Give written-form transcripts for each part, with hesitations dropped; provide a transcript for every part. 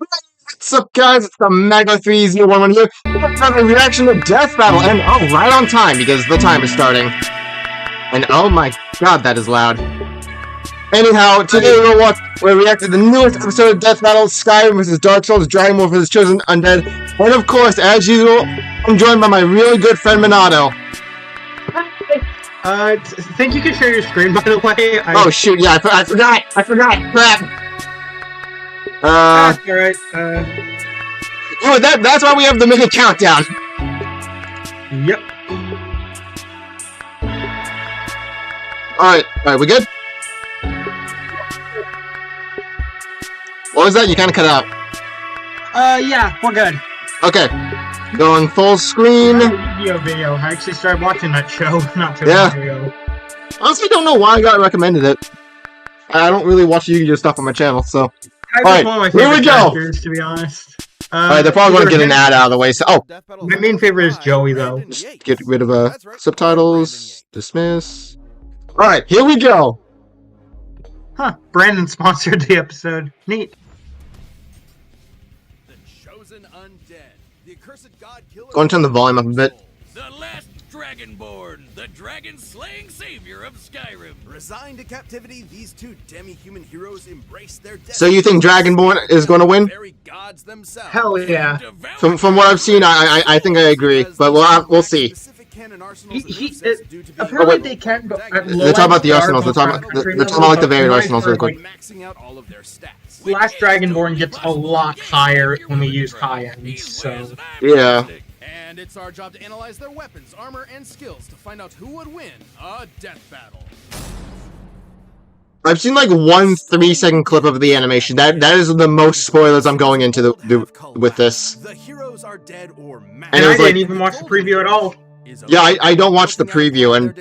What's up, guys? It's the Mega 301 here. Let's have a reaction to Death Battle, and right on time because the time is starting. And oh my god, that is loud. Anyhow, today we're reacting to the newest episode of Death Battle: Skyrim vs. Dark Souls, Dragonborn vs. Chosen Undead, and of course, as usual, I'm joined by my really good friend Minato. Think you can share your screen, by the way. Oh shoot, yeah, I forgot, crap. That's alright, Oh, that's why we have the mega countdown. Yep. Alright, we good? What was that? You kinda cut out. Yeah, we're good. Okay. Going full screen. Video. I actually started watching that show not too Yeah. long ago. Honestly, don't know why I got recommended it. I don't really watch Yu-Gi-Oh stuff on my channel, so. Alright, here we go! To be honest. Alright, they're probably gonna get an ad out of the way, so. Oh! My main favorite is Joey, though. Just get rid of subtitles. Dismiss. Alright, here we go! Huh. Brandon sponsored the episode. Neat. The Chosen Undead, the accursed god killer. Go and turn the volume up a bit. The last Dragonborn, the dragon-slaying savior of Skyrim. Resigned to captivity, these two demi-human heroes embrace their death. So you think Dragonborn is gonna win? Very gods themselves. Hell yeah. From what I've seen, I think I agree, but we'll see. Apparently they can, but They're talking about the arsenals. They're talking about like the varied arsenals real quick. Maxing out all of their stats. Last Dragonborn gets a lot higher when we use high ends, so. Yeah. And it's our job to analyze their weapons, armor, and skills to find out who would win a death battle. I've seen like 1 3-second clip of the animation. That is the most spoilers I'm going into with this. The heroes are dead or mad. And I didn't even watch the preview at all. Yeah, I don't watch the preview, and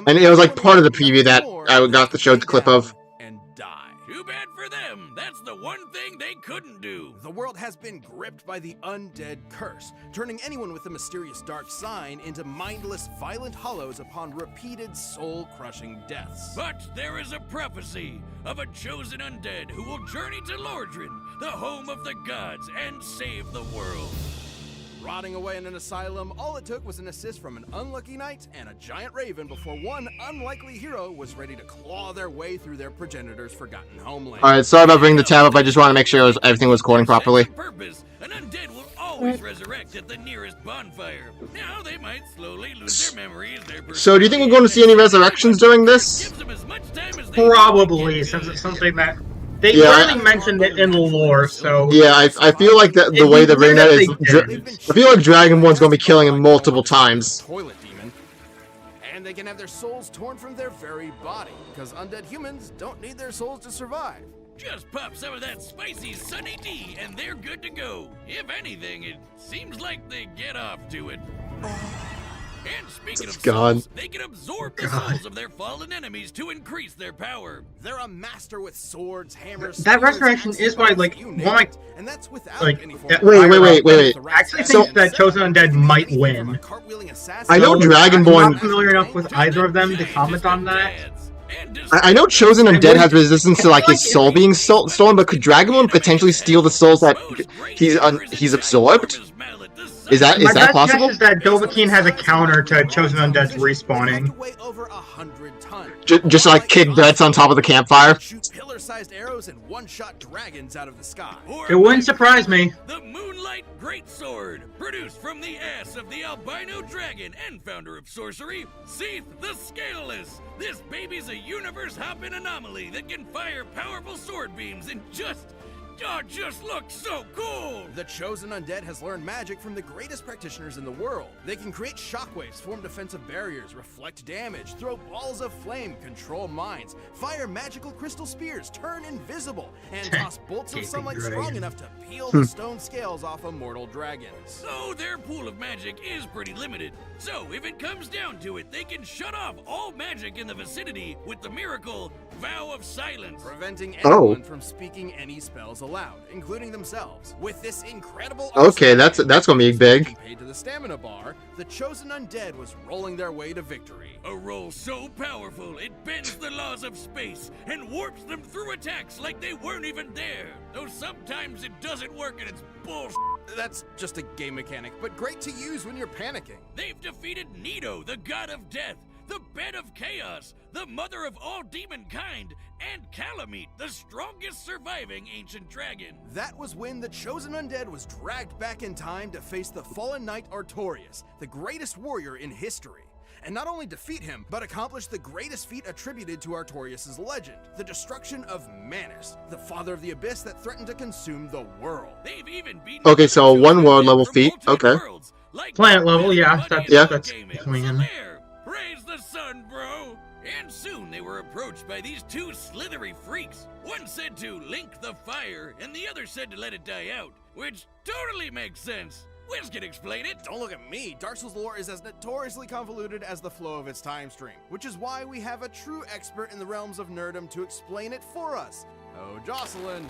it was like part of the preview that I got the showed the clip of. And die. Too bad for them. That's the one thing they couldn't do. The world has been gripped by the undead curse, turning anyone with a mysterious dark sign into mindless, violent hollows upon repeated soul-crushing deaths. But there is a prophecy of a chosen undead who will journey to Lordran, the home of the gods, and save the world. Rotting away in an asylum, all it took was an assist from an unlucky knight and a giant raven before one unlikely hero was ready to claw their way through their progenitor's forgotten homeland. Alright, sorry about bringing the tab up. I just want to make sure everything was recording properly. Purpose, an undead will always resurrect at the nearest bonfire. Now they might slowly lose their memories. So, do you think we're going to see any resurrections during this? Probably, since it's something that they clearly mentioned it in the lore, so. Yeah, I feel like the way they're bringing that is. I feel like Dragonborn's going to be killing him multiple times. Toilet demon. And they can have their souls torn from their very body, because undead humans don't need their souls to survive. Just pop some of that spicy Sunny D, and they're good to go. If anything, it seems like they get off to it. And speaking of souls, they can absorb the souls of their fallen enemies to increase their power. They're a master with swords, hammers. That resurrection is why, like, and that's without Wait. I actually think that Chosen Undead might win. I know Dragonborn. I'm not familiar enough with either of them to comment on that. I know Chosen Undead has resistance to like his soul being stolen, but could Dragonborn potentially steal the souls that he's absorbed? Is that possible? My best guess is that Dovahkiin has a counter to Chosen Undead's respawning. Just like kick bets on top of the campfire. Pillar-sized arrows and one-shot dragons out of the sky. It wouldn't surprise me. The Moonlight Greatsword, produced from the ass of the albino dragon and founder of sorcery, Seath the Scaleless. This baby's a universe-hopping anomaly that can fire powerful sword beams and just looks so cool! The Chosen Undead has learned magic from the greatest practitioners in the world. They can create shockwaves, form defensive barriers, reflect damage, throw balls of flame, control minds, fire magical crystal spears, turn invisible, and toss bolts of sunlight strong enough to peel the stone scales off of mortal dragons. So their pool of magic is pretty limited. So if it comes down to it, they can shut off all magic in the vicinity with the miracle vow of silence. Preventing Oh. anyone from speaking any spells aloud, including themselves. With this incredible Okay, arsenal that's gonna be big. paid to the stamina bar, the Chosen Undead was rolling their way to victory. A roll so powerful it bends the laws of space and warps them through attacks like they weren't even there. Though sometimes it doesn't work and it's bullshit. That's just a game mechanic, but great to use when you're panicking. They've defeated Nido, the god of death, the bed of chaos, the mother of all demonkind, and Calamite, the strongest surviving ancient dragon. That was when the Chosen Undead was dragged back in time to face the fallen knight Artorias, the greatest warrior in history. And not only defeat him, but accomplish the greatest feat attributed to Artorias' legend, the destruction of Manus, the father of the abyss that threatened to consume the world. They've even beaten Okay, so Chosen one world Undead level from feat, alternate okay. worlds, like Planet the level, yeah, Buddy that's- in the that's gaming. swinging. So there, praise the sun, bro. And soon they were approached by these two slithery freaks. One said to link the fire, and the other said to let it die out, which totally makes sense. Wiz can explain it. Don't look at me. Dark Souls lore is as notoriously convoluted as the flow of its time stream, which is why we have a true expert in the realms of nerdom to explain it for us. Oh, Jocelyn.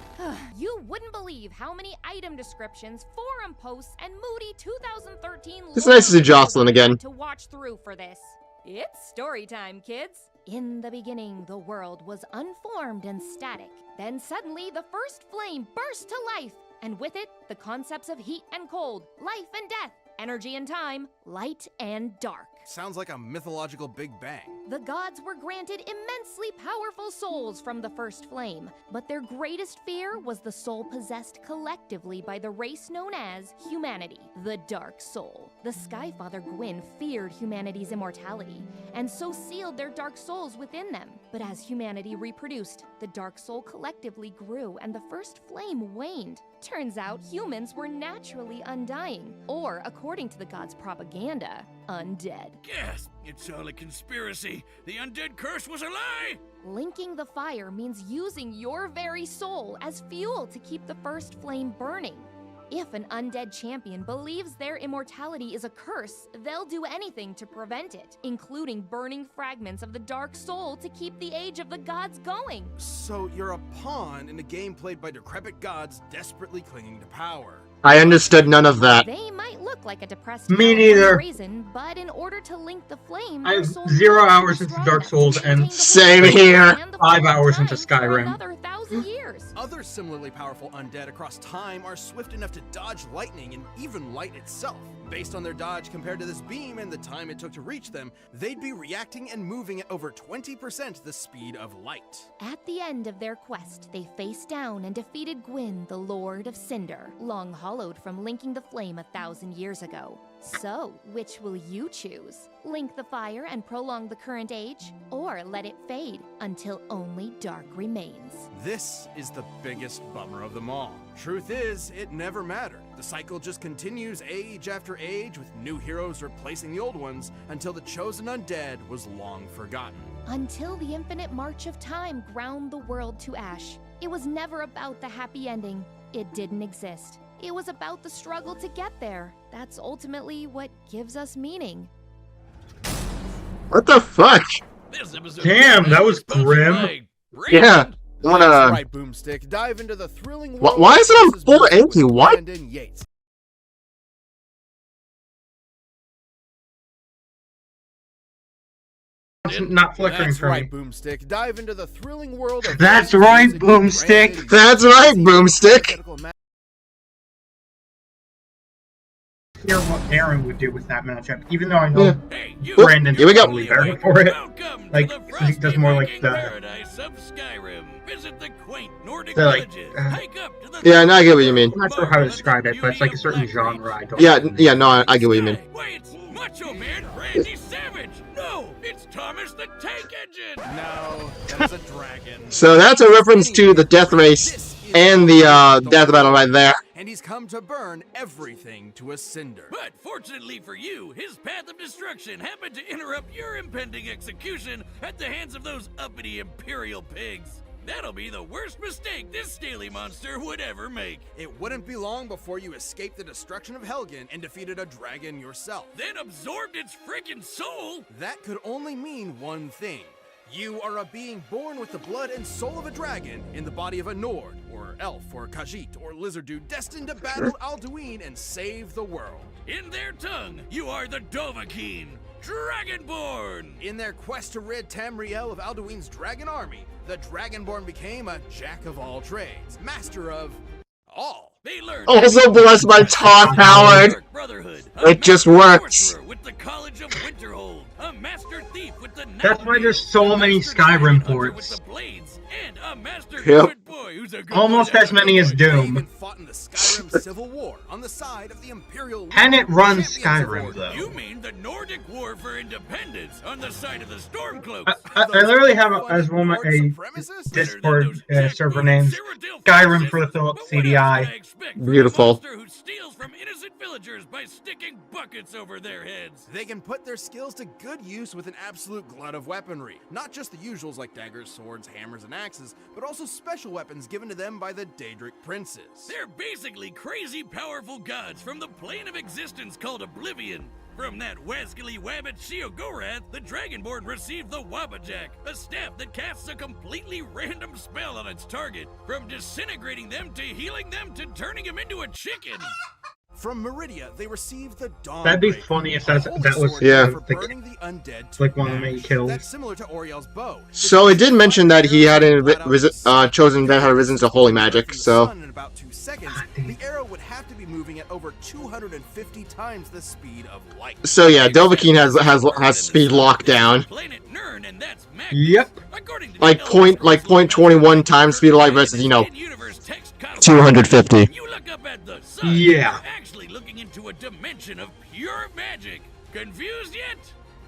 You wouldn't believe how many item descriptions, forum posts, and moody 2013 It's nice to see Jocelyn again. to watch through for this. It's story time, kids. In the beginning, the world was unformed and static. Then suddenly, the first flame burst to life, and with it, the concepts of heat and cold, life and death, energy and time, light and dark. Sounds like a mythological Big Bang. The gods were granted immensely powerful souls from the first flame, but their greatest fear was the soul possessed collectively by the race known as humanity, the Dark Soul. The Skyfather Gwyn feared humanity's immortality, and so sealed their dark souls within them. But as humanity reproduced, the Dark Soul collectively grew and the first flame waned. Turns out humans were naturally undying, or according to the gods' propaganda, undead. Gasp! It's all a conspiracy. The undead curse was a lie! Linking the fire means using your very soul as fuel to keep the first flame burning. If an undead champion believes their immortality is a curse, they'll do anything to prevent it, including burning fragments of the Dark Soul to keep the Age of the Gods going. So you're a pawn in a game played by decrepit gods desperately clinging to power. I understood none of that. They might look like a depressed Me guy for no neither. reason, but in order to link the flame, I their have soul 0 must be hours into strong Dark enough Souls to and maintain the Same flame here. and the 5 flame hours into time for Skyrim. another 1,000 years. Other similarly powerful undead across time are swift enough to dodge lightning and even light itself. Based on their dodge compared to this beam and the time it took to reach them, they'd be reacting and moving at over 20% the speed of light. At the end of their quest, they faced down and defeated Gwyn, the Lord of Cinder, long hollowed from linking the flame 1,000 years ago. So, which will you choose? Link the fire and prolong the current age, or let it fade until only dark remains? This is the biggest bummer of them all. Truth is, it never mattered. The cycle just continues age after age, with new heroes replacing the old ones, until the Chosen Undead was long forgotten. Until the infinite march of time ground the world to ash. It was never about the happy ending. It didn't exist. It was about the struggle to get there. That's ultimately what gives us meaning. What the fuck? This episode Damn, that was sponsored grim. by Yeah. Raymond. I wanna. That's right, Boomstick. Dive into the thrilling world Why is it on of 480? with What? Brandon Yates. It's not flickering That's for right, me. Boomstick. Dive into the thrilling world of That's music right, with Boomstick. Brandon That's Yates. right, Boomstick. Hear what Aaron would do with that matchup, even though I know Yeah. Hey, you Brandon Here we go. probably better for it. Welcome Like, to the 'cause he does more like frosty the- Viking paradise of Skyrim. Visit the quaint Nordic The, like, villages. uh, Hike up to the Yeah, no, I get what you mean. I'm not sure how to describe it, but it's like a certain genre. I don't. Yeah, no, I get what you mean. Wait, it's Macho Man Randy Savage. No, it's Thomas the Tank Engine. No, that is a dragon. So that's a reference to the death race and the death battle right there. And he's come to burn everything to a cinder. But fortunately for you, his path of destruction happened to interrupt your impending execution at the hands of those uppity Imperial pigs. That'll be the worst mistake this scaly monster would ever make. It wouldn't be long before you escaped the destruction of Helgen and defeated a dragon yourself. Then absorbed its freaking soul. That could only mean one thing. You are a being born with the blood and soul of a dragon in the body of a Nord, or elf, or Khajiit, or lizard dude destined to battle Alduin and save the world. In their tongue, you are the Dovahkiin, Dragonborn! In their quest to rid Tamriel of Alduin's dragon army, the Dragonborn became a jack of all trades, master of all. They learned Also blessed by Todd Howard. Brotherhood, It just works. with the College of Winterhold, a master thief with the That's why there's so many Skyrim ports. with the blades, and a master Yep. good boy who's a good Almost boy as many as They even Doom. fought in the Skyrim Civil War on the side of the Imperial. Tenet runs champions of Skyrim, order. though. You mean the Nordic War for Independence on the side of the Stormcloaks? I literally have as one of a Discord server named Skyrim for the Philips CDI. Beautiful. Who steals from innocent villagers by sticking buckets over their heads. They can put their skills to good use with an absolute glut of weaponry. Not just the usuals like daggers, swords, hammers, and axes, but also special weapons given to them by the Daedric princes. They're basically crazy powerful gods from the plane of existence called Oblivion. From that wascally wabbit Sheogorath, the Dragonborn received the Wabbajack, a staff that casts a completely random spell on its target, from disintegrating them to healing them to turning them into a chicken. From Meridia, they received the Dawn. That'd be Breaker, funny if a that holy was sword Yeah. for burning the undead to like one of the main ash. kills. That's similar to Oriel's bow. So it did mention that he had Chosen Undead had risen to holy magic, so In about 2 seconds, the arrow would have to be moving at over 250 times the speed of light. so yeah, Dovahkiin has speed locked down. Planet Nirn, and that's Magnus. Yep. According to Like the point Elder Scrolls 0.21 times speed of light versus, you know, in-universe text codification. 250. When you look up at the sun, Yeah. you're actually looking into a dimension of pure magic. Confused yet?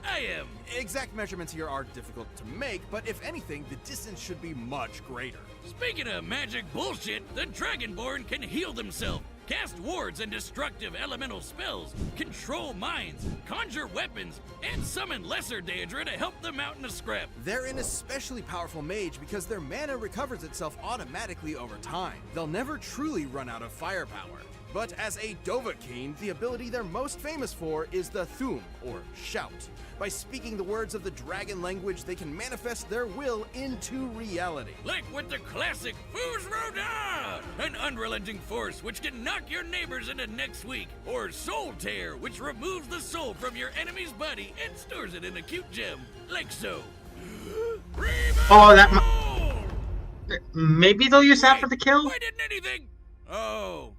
I am. Exact measurements here are difficult to make, but if anything, the distance should be much greater. Speaking of magic bullshit, the Dragonborn can heal themselves, cast wards and destructive elemental spells, control minds, conjure weapons, and summon lesser Daedra to help them out in a scrap. They're an especially powerful mage because their mana recovers itself automatically over time. They'll never truly run out of firepower. But as a Dovahkiin, the ability they're most famous for is the Thum, or shout. By speaking the words of the dragon language, they can manifest their will into reality. Like with the classic Fuz Roda, an unrelenting force which can knock your neighbors into next week, or Soul Tear, which removes the soul from your enemy's body and stores it in a cute gem, like so. Oh, that Revolt! maybe they'll use that for the kill? Why didn't anything? Oh.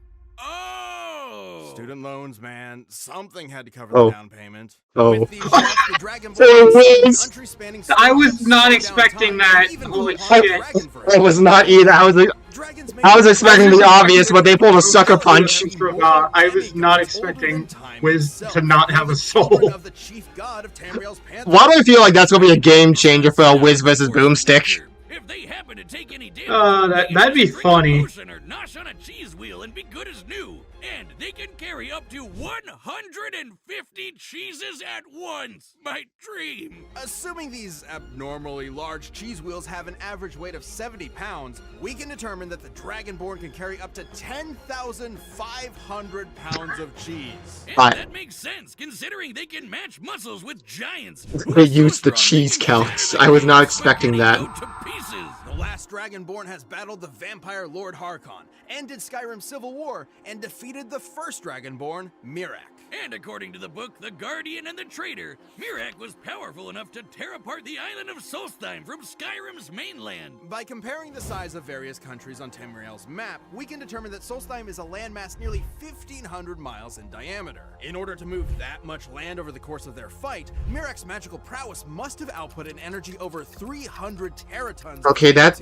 Student loans, man. Something had to cover Oh. the down payment. Oh. With these shots, the Dragonborn Oh, received yes. country-spanning I was spells, not slow down expecting time, that. and even Holy harm shit. Dragonverse. I was not either. Dragons may I was be expecting the obvious, but they pulled a sucker punch. I was not expecting Wiz to not have a soul. Of the chief god of Tamriel's pantheon. Why do I feel like that's gonna be a game changer for a Wiz versus Boomstick? If they happen to take any damage, that'd be funny. Or nosh on a cheese wheel and be good as new. And they can carry up to 150 cheeses at once. My dream. Assuming these abnormally large cheese wheels have an average weight of 70 pounds, we can determine that the Dragonborn can carry up to 10,500 pounds of cheese. And Hi. that makes sense, considering they can match muscles with giants. They used the cheese counts. I was not expecting that. Go to pieces. The last Dragonborn has battled the vampire Lord Harkon, ended Skyrim Civil War, and defeated the first Dragonborn, Miraak. And according to the book The Guardian and the Traitor, Miraak was powerful enough to tear apart the island of Solstheim from Skyrim's mainland. By comparing the size of various countries on Tamriel's map, we can determine that Solstheim is a landmass nearly 1,500 miles in diameter. In order to move that much land over the course of their fight, Miraak's magical prowess must have output an energy over 300 teratons. Okay, that's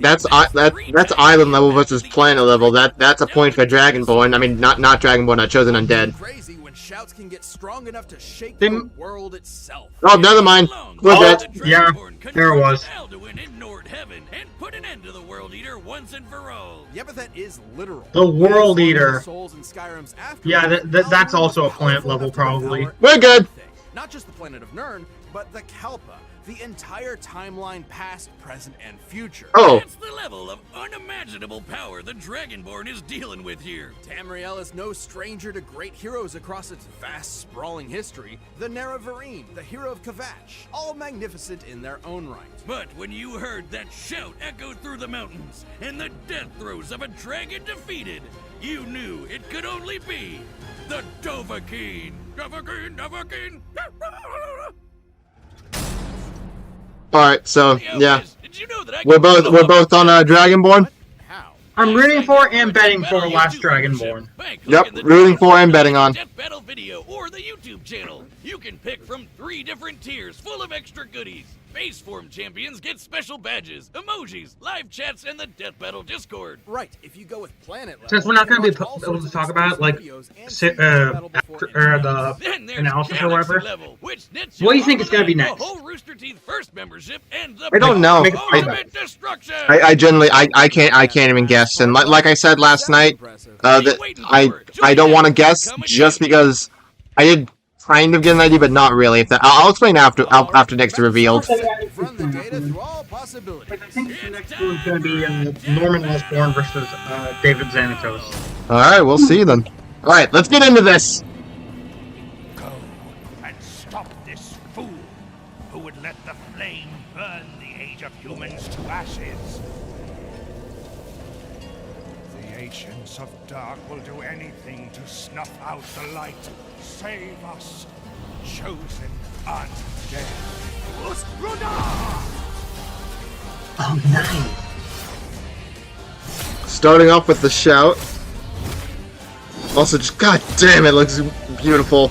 island level versus planet level. That's a point for Dragonborn. I mean, not Dragonborn, Chosen Undead. Crazy when shouts can get strong enough to shake They- the world itself. Oh, never mind. We're good. Yeah, there it was. Alduin in Nord Heaven and put an end to the World Eater once and for all. The epithet is literal. The World Eater. Souls in Skyrim's Yeah, that's also a planet level, probably. We're good. Not just the planet of Nirn, but the Kalpa, the entire timeline past, present, and future. Oh, That's the level of unimaginable power the Dragonborn is dealing with here. Tamriel is no stranger to great heroes across its vast, sprawling history. The Nerevarine, the hero of Kvatch, all magnificent in their own right. But when you heard that shout echo through the mountains and the death throes of a dragon defeated, you knew it could only be the Dovahkiin. Dovahkiin, Dovahkiin. alright, so, Hey, yeah. Wiz, did you know that I We're can- both on Dragonborn? How? I'm rooting for and betting for Last Dragonborn. Yep, rooting for and betting on. Death Battle video or the YouTube channel. You can pick from 3 different tiers full of extra goodies. Base form champions get special badges, emojis, live chats, and the Death Battle Discord. Right, if you go with Planet level, Since we're not you going to can be watch all able to sorts talk of about it, like, exclusive videos and see the battle before anyone else. the Then there's analysis or Galaxy whatever. level, which nets What do you you think is gonna be a next? whole Rooster Teeth first membership and the I don't know. ultimate destruction. I generally, I can't even guess. And like I said last night, that I don't want to guess just because I did kind of get an idea, but not really. If that, I'll explain after next revealed. Run the data through all possibilities. I think the next one's going to be Norman Osborn versus David Xanatos. Alright, we'll see then. Alright, let's get into this. Go and stop this fool who would let the flame burn the age of humans to ashes. The Ancients of Dark will do anything to snuff out the light. Save us, Chosen Undead. Oh, nice. Starting off with the shout. Also, just god damn, it looks beautiful.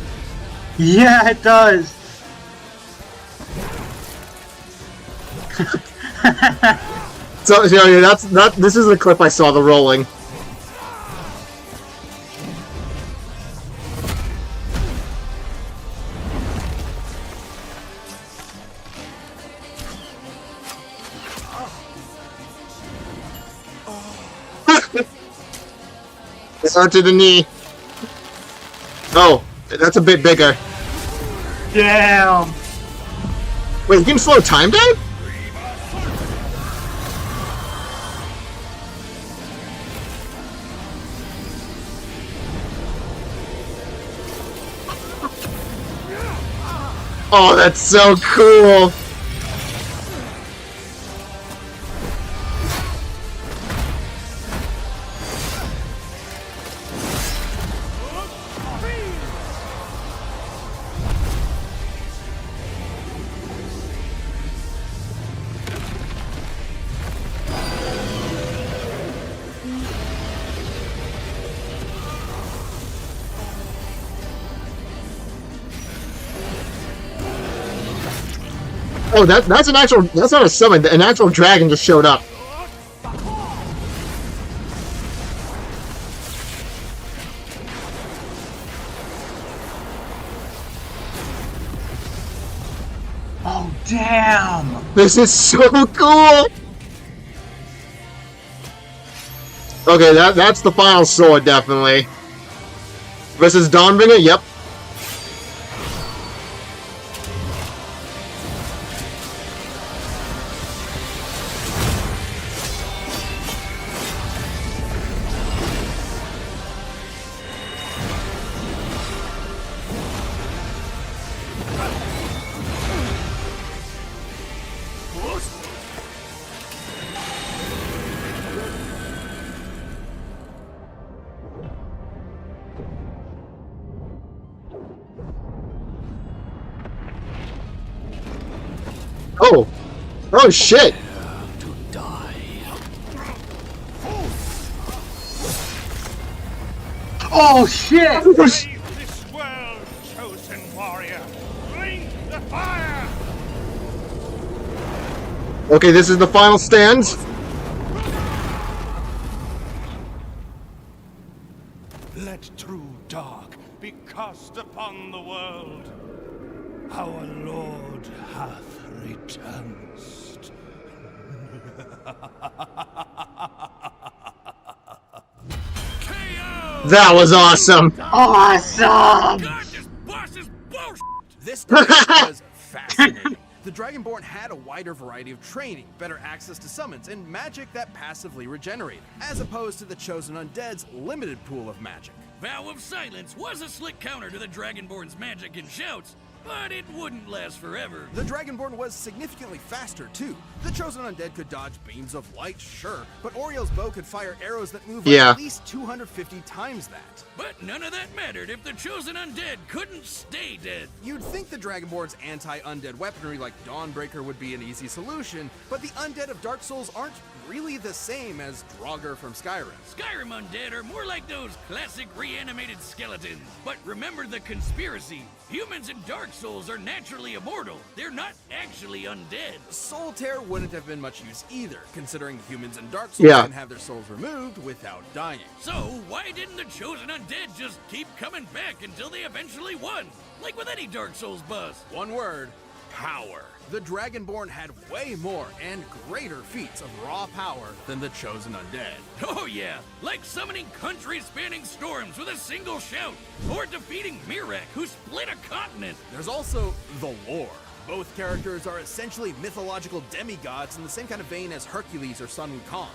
Yeah, it does. So, you know, this is the clip I saw, the rolling. Onto the knee. Oh, that's a bit bigger. Damn. Wait, you can slow time down? Oh, that's so cool. Oh, that's an actual, that's not a summon, an actual dragon just showed up. Oh, damn. This is so cool! Okay, that's the final sword, definitely. Versus Dawnbringer, yep. Oh! Oh shit! Oh, shit. Save this world, chosen warrior! Blink the fire! Okay, this is the final stand. Let true dark be cast upon the world. Our Lord hath returned. That was awesome! Awesome. God, this boss is bullshit. This was fascinating. The Dragonborn had a wider variety of training, better access to summons, and magic that passively regenerated, as opposed to the Chosen Undead's limited pool of magic. Vow of Silence was a slick counter to the Dragonborn's magic and shouts, but it wouldn't last forever. The Dragonborn was significantly faster, too. The Chosen Undead could dodge beams of light, sure, but Oriel's bow could fire arrows that move at least 250 times that. But none of that mattered if the Chosen Undead couldn't stay dead. You'd think the Dragonborn's anti-undead weaponry like Dawnbreaker would be an easy solution, but the undead of Dark Souls aren't really the same as Draugr from Skyrim. Skyrim undead are more like those classic reanimated skeletons. But remember the conspiracy. Humans in Dark Souls are naturally immortal. They're not actually undead. Soul Tear wouldn't have been much use either, considering humans in Dark Souls can have their souls removed without dying. So why didn't the Chosen Undead just keep coming back until they eventually won? Like with any Dark Souls boss. One word: power. The Dragonborn had way more and greater feats of raw power than the Chosen Undead. Oh yeah, like summoning country-spanning storms with a single shout, or defeating Mirak, who split a continent. There's also the lore. Both characters are essentially mythological demigods in the same kind of vein as Hercules or Sun Wukong.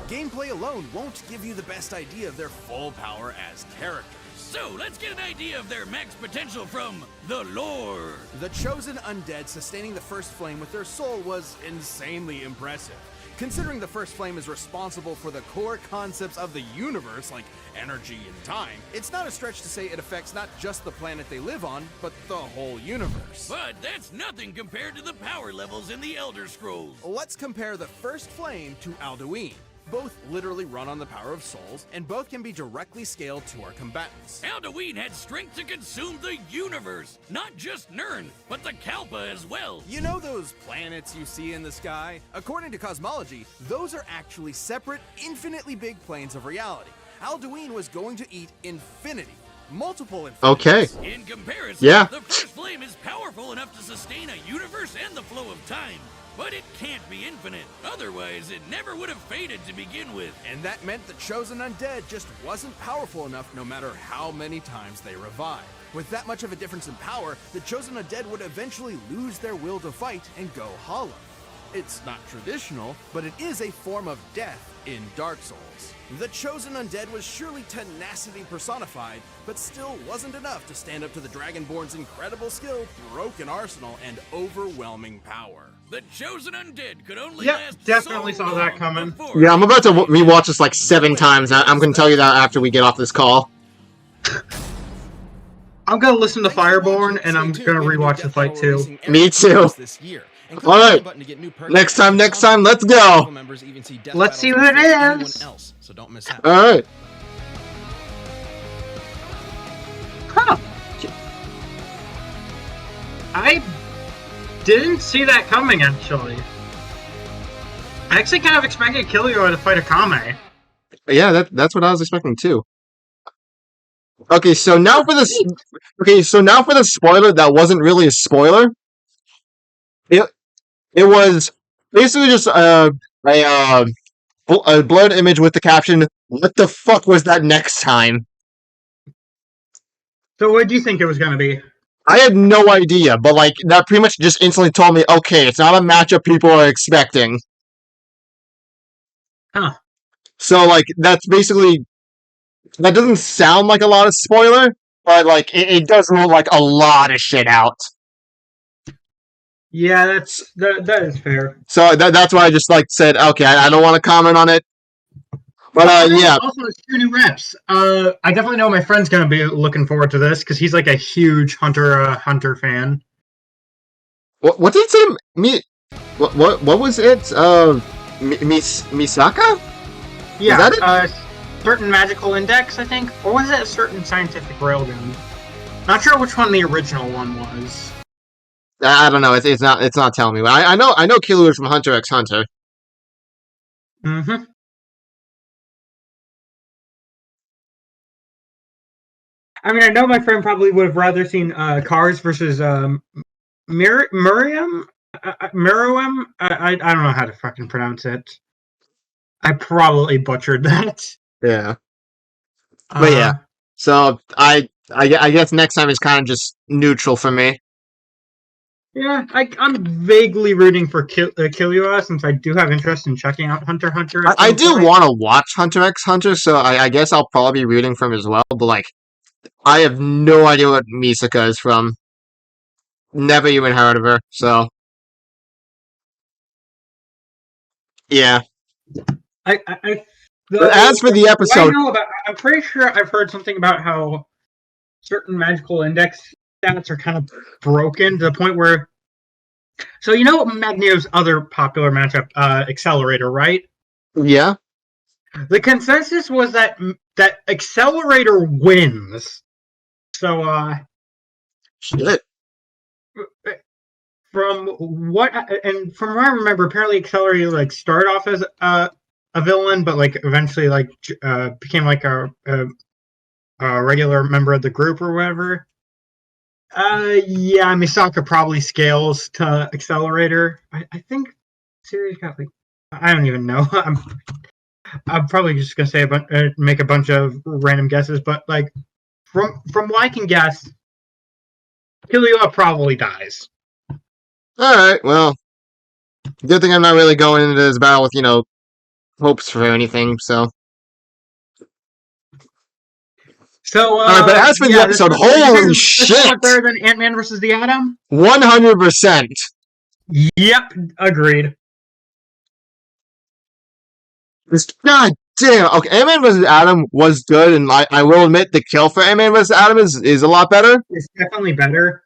Gameplay alone won't give you the best idea of their full power as characters. So let's get an idea of their max potential from the lore. The Chosen Undead sustaining the First Flame with their soul was insanely impressive. Considering the First Flame is responsible for the core concepts of the universe, like energy and time, it's not a stretch to say it affects not just the planet they live on, but the whole universe. But that's nothing compared to the power levels in the Elder Scrolls. Let's compare the First Flame to Alduin. Both literally run on the power of souls, and both can be directly scaled to our combatants. Alduin had strength to consume the universe, not just Nirn, but the Kalpa as well. You know those planets you see in the sky? According to cosmology, those are actually separate, infinitely big planes of reality. Alduin was going to eat infinity. Multiple infinities. Okay. In comparison, the First Flame is powerful enough to sustain a universe and the flow of time. But it can't be infinite, otherwise it never would have faded to begin with. And that meant the Chosen Undead just wasn't powerful enough no matter how many times they revived. With that much of a difference in power, the Chosen Undead would eventually lose their will to fight and go hollow. It's not traditional, but it is a form of death in Dark Souls. The Chosen Undead was surely tenacity personified, but still wasn't enough to stand up to the Dragonborn's incredible skill, broken arsenal, and overwhelming power. The Chosen Undead could only Yep, last definitely so saw that long coming. before Yeah, I'm about to rewatch this like 7 times. I'm gonna tell you that after we get off this call. I'm gonna listen to Fireborn, and I'm gonna rewatch the fight too. Me too. Alright, next time, let's go! Let's see who it is! So don't miss out. Alright. Huh. I didn't see that coming, actually. I actually kind of expected Killua to fight Akame. Yeah, that's what I was expecting too. Okay, so now for this. Okay, so now for the spoiler that wasn't really a spoiler. It was basically just a blurred image with the caption, "What the fuck was that next time?" So what do you think it was going to be? I had no idea, but like that pretty much just instantly told me, okay, it's not a matchup people are expecting. Huh. So like that's basically that doesn't sound like a lot of spoiler, but like it does rule like a lot of shit out. Yeah, that is fair. So that's why I just like said, okay, I don't want to comment on it. But yeah. Also, it's 2 new reps. I definitely know my friend's gonna be looking forward to this because he's like a huge Hunter fan. What did it say? What was it? Misaka? Yeah, is that it? Certain magical index, I think, or was it a certain scientific railgun? Not sure which one the original one was. I don't know. It's not telling me. I know Killua from Hunter x Hunter. Mm-hmm. I mean, I know my friend probably would have rather seen Cars versus Miriam. Meruem? I don't know how to fucking pronounce it. I probably butchered that. Yeah. But yeah. So I guess next time is kind of just neutral for me. Yeah, I'm vaguely rooting for Killua since I do have interest in checking out Hunter x Hunter at I some do point. want to watch Hunter x Hunter, so I guess I'll probably be rooting for him as well. But like, I have no idea what Misaka is from. Never even heard of her. So yeah. I But as for the what I episode, know about, I'm pretty sure I've heard something about how certain magical index stats are kind of broken to the point where. So you know Magneto's other popular matchup, Accelerator, right? yeah, The consensus was that Accelerator wins. So shit. from what from what I remember, apparently Accelerator like started off as a villain, but like eventually like became like a regular member of the group or whatever. Yeah, Misaka probably scales to Accelerator. I think series got like I don't even know. I'm probably just gonna say make a bunch of random guesses, but like from what I can guess, Killua probably dies. Alright, well, good thing I'm not really going into this battle with, hopes for anything, so. So Alright, but as for the yeah, this episode, one, you think holy this one shit! was better than Ant-Man versus the Atom? 100%! Yep, agreed. God damn! Okay, Ant-Man vs. Adam was good, and I will admit the kill for Ant-Man vs. Adam is a lot better. It's definitely better.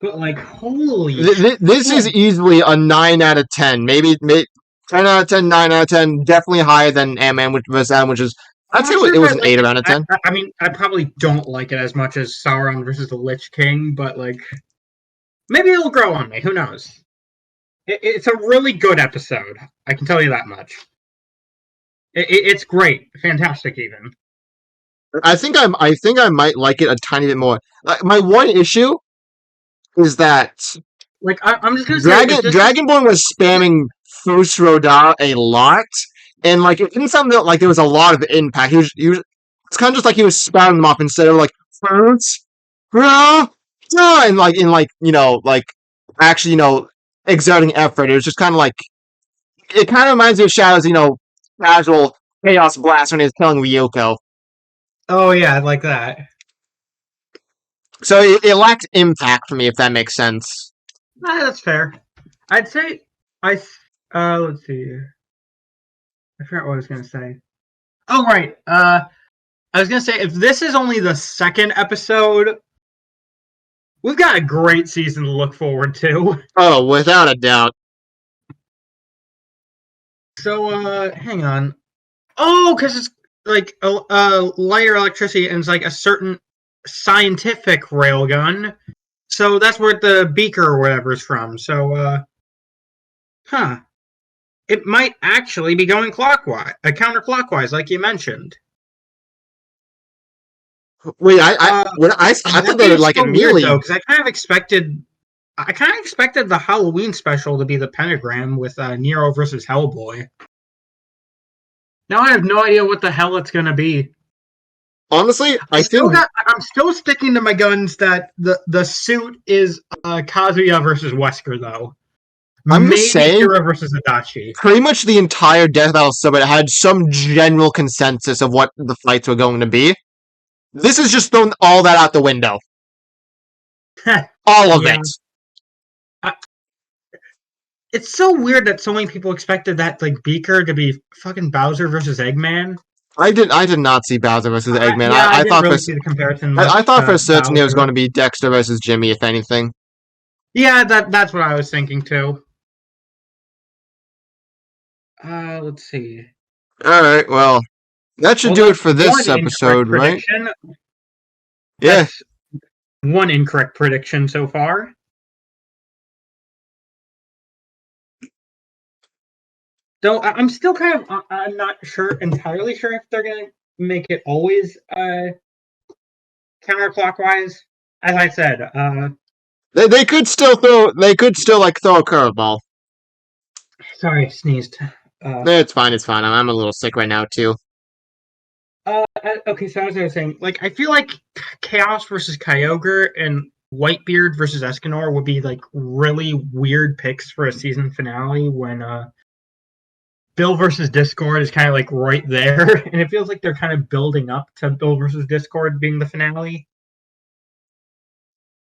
But like, holy This is shit. easily a 9 out of 10. Maybe 10 out of 10, 9 out of 10. Definitely higher than Ant-Man vs. Adam, which is, I'm I'd say not sure it if was I an like 8 it. out of 10. I mean, I probably don't like it as much as Sauron versus the Lich King, but like, maybe it'll grow on me. Who knows? It's a really good episode. I can tell you that much. It's great, fantastic, even. I think I might like it a tiny bit more. My one issue is that Like, I'm just gonna say, if this is Dragonborn was spamming Fus Rodar a lot, and like it didn't sound like there was a lot of impact. It's kind of just like he was spouting them off instead of like Fus Rodar, and like actually exerting effort. It was just kind of like it kind of reminds me of Shadow's casual chaos blast when he was killing Ryoko. oh yeah, I like that. So it lacked impact for me, if that makes sense. That's fair. I'd say let's see. I forgot what I was gonna say. Oh right. I was gonna say if this is only the second episode, we've got a great season to look forward to. Oh, without a doubt. So hang on. Oh, because it's like lighter electricity and it's like a certain scientific railgun. So that's where the beaker or whatever is from. So huh. It might actually be going clockwise, counterclockwise, like you mentioned. Wait, I thought they would like so immediately. weird, though, because I kind of expected the Halloween special to be the pentagram with Nero versus Hellboy. Now I have no idea what the hell it's gonna be. Honestly, I'm still sticking to my guns that the suit is Kazuya versus Wesker, though. I'm Maybe just saying, Kira versus Adachi. pretty much the entire Death Battle subreddit had some general consensus of what the fights were going to be. This has just thrown all that out the window. All of Yeah. it. It's so weird that so many people expected that like Beaker to be fucking Bowser versus Eggman. I did not see Bowser versus Eggman. Yeah, I I didn't thought really for see the comparison. I thought for certain it was Bowser. going to be Dexter versus Jimmy, if anything. Yeah, that's what I was thinking too. Let's see. All right, well, that should do it for this episode, right? Yeah. That's one incorrect prediction so far. Though I'm still kind of I'm not entirely sure if they're gonna make it always counterclockwise. As I said, They could still throw a curveball. sorry, I sneezed. It's fine. I'm a little sick right now too. Okay, so as I was saying, like I feel like Chaos versus Kyogre and Whitebeard versus Escanor would be like really weird picks for a season finale when Bill versus Discord is kind of like right there, and it feels like they're kind of building up to Bill versus Discord being the finale.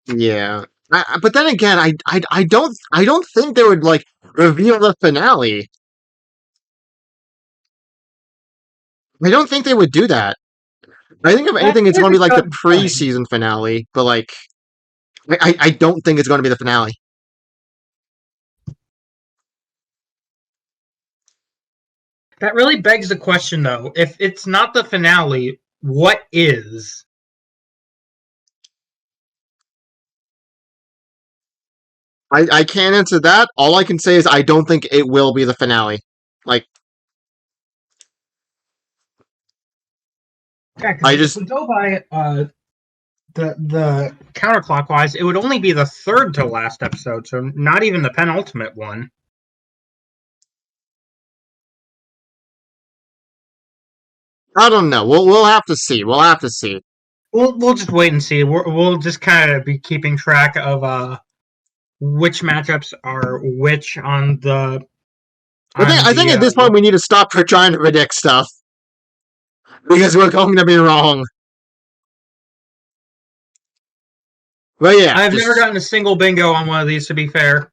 Yeah. But then again, I don't think they would like reveal the finale. I don't think they would do that. I think if anything, it's going to be like the pre-season finale, but like, I don't think it's going to be the finale. That really begs the question, though. If it's not the finale, what is? I can't answer that. All I can say is I don't think it will be the finale. Like, Yeah, I if just we go by the counterclockwise, it would only be the third to last episode, so not even the penultimate one. I don't know. We'll have to see. We'll have to see. We'll just wait and see. We'll just kind of be keeping track of which matchups are which on the. I think at this point we need to stop trying to predict stuff because we're going to be wrong. But yeah, I've never gotten a single bingo on one of these, to be fair.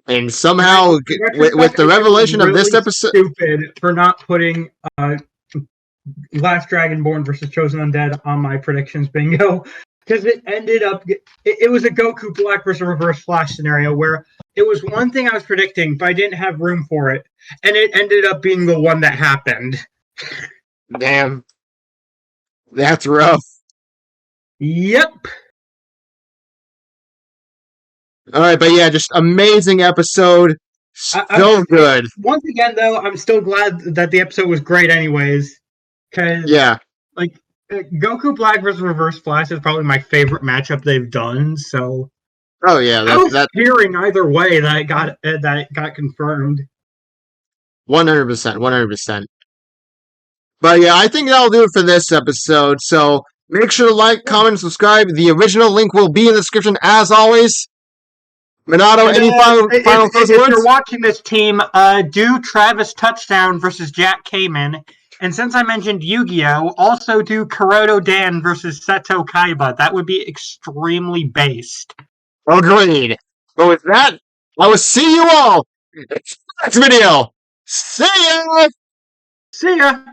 And somehow, with the revelation of this episode, stupid for not putting Last Dragonborn versus Chosen Undead on my predictions bingo, because it ended up it was a Goku Black versus Reverse Flash scenario where it was one thing I was predicting, but I didn't have room for it, and it ended up being the one that happened. Damn, that's rough. Yep. All right, but yeah, just amazing episode. So good. Once again, though, I'm still glad that the episode was great, anyways. Because like Goku Black versus Reverse Flash is probably my favorite matchup they've done. So, oh yeah, I was hearing either way that it got confirmed. 100%. But yeah, I think that'll do it for this episode. So make sure to like, comment, and subscribe. The original link will be in the description as always. Minato, any final closing words? If you're watching this, team, do Travis Touchdown versus Jack Kamen. And since I mentioned Yu-Gi-Oh!, also do Kuroto Dan versus Seto Kaiba. That would be extremely based. Agreed. But with that, I will see you all in the next video. See ya! See ya!